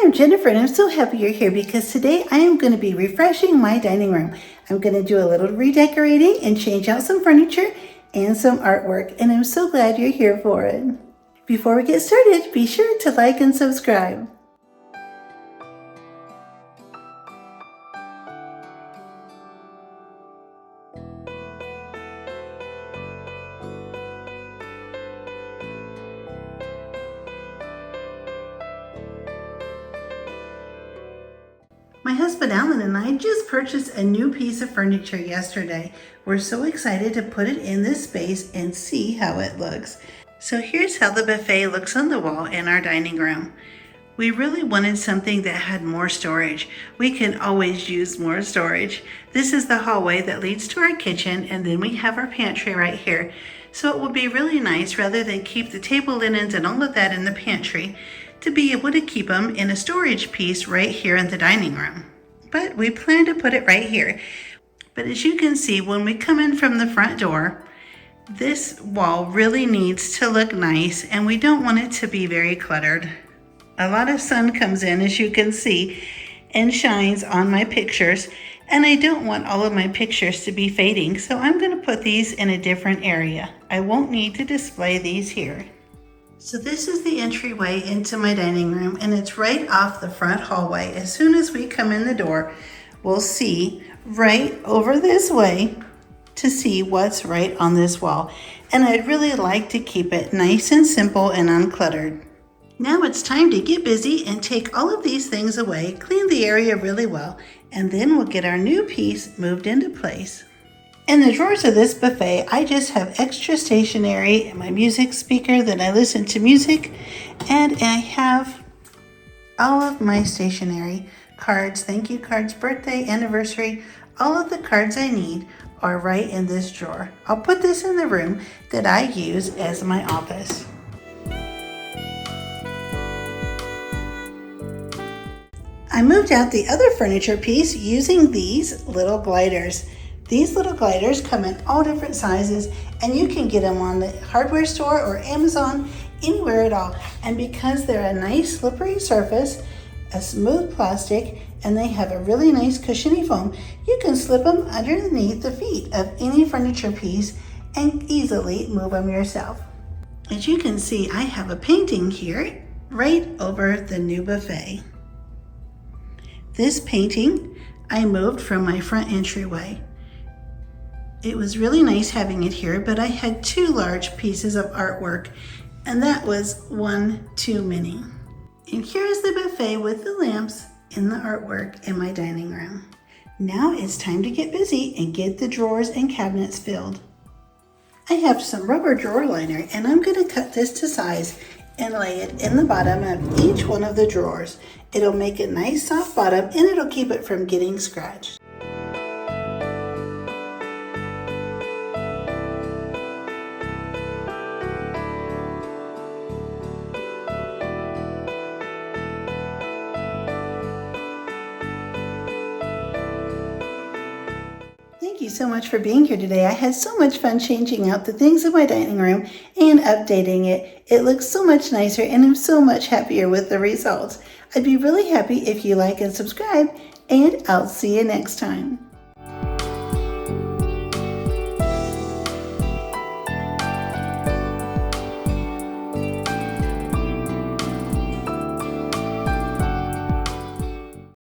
I'm Jennifer and I'm so happy you're here because today I am going to be refreshing my dining room. I'm going to do a little redecorating and change out some furniture and some artwork, and I'm so glad you're here for it. Before we get started, be sure to like and subscribe. My husband Alan and I just purchased a new piece of furniture yesterday. We're so excited to put it in this space and see how it looks. So here's how the buffet looks on the wall in our dining room. We really wanted something that had more storage. We can always use more storage. This is the hallway that leads to our kitchen, and then we have our pantry right here. So it would be really nice, rather than keep the table linens and all of that in the pantry, to be able to keep them in a storage piece right here in the dining room. But we plan to put it right here. But as you can see, when we come in from the front door, this wall really needs to look nice, and we don't want it to be very cluttered. A lot of sun comes in, as you can see, and shines on my pictures, and I don't want all of my pictures to be fading, so I'm going to put these in a different area. I won't need to display these here. So this is the entryway into my dining room, and it's right off the front hallway. As soon as we come in the door, we'll see right over this way to see what's right on this wall. And I'd really like to keep it nice and simple and uncluttered. Now it's time to get busy and take all of these things away, clean the area really well, and then we'll get our new piece moved into place. In the drawers of this buffet, I just have extra stationery and my music speaker that I listen to music, and I have all of my stationery, cards, thank you cards, birthday, anniversary, all of the cards I need are right in this drawer. I'll put this in the room that I use as my office. I moved out the other furniture piece using these little gliders. These little gliders come in all different sizes, and you can get them on the hardware store or Amazon, anywhere at all. And because they're a nice slippery surface, a smooth plastic, and they have a really nice cushiony foam, you can slip them underneath the feet of any furniture piece and easily move them yourself. As you can see, I have a painting here right over the new buffet. This painting I moved from my front entryway. It was really nice having it here, but I had two large pieces of artwork, and that was one too many. And here's the buffet with the lamps and the artwork in my dining room. Now it's time to get busy and get the drawers and cabinets filled. I have some rubber drawer liner, and I'm going to cut this to size and lay it in the bottom of each one of the drawers. It'll make a nice soft bottom, and it'll keep it from getting scratched. Thank you so much for being here today. I had so much fun changing out the things in my dining room and updating it. It looks so much nicer, and I'm so much happier with the results. I'd be really happy if you like and subscribe, and I'll see you next time.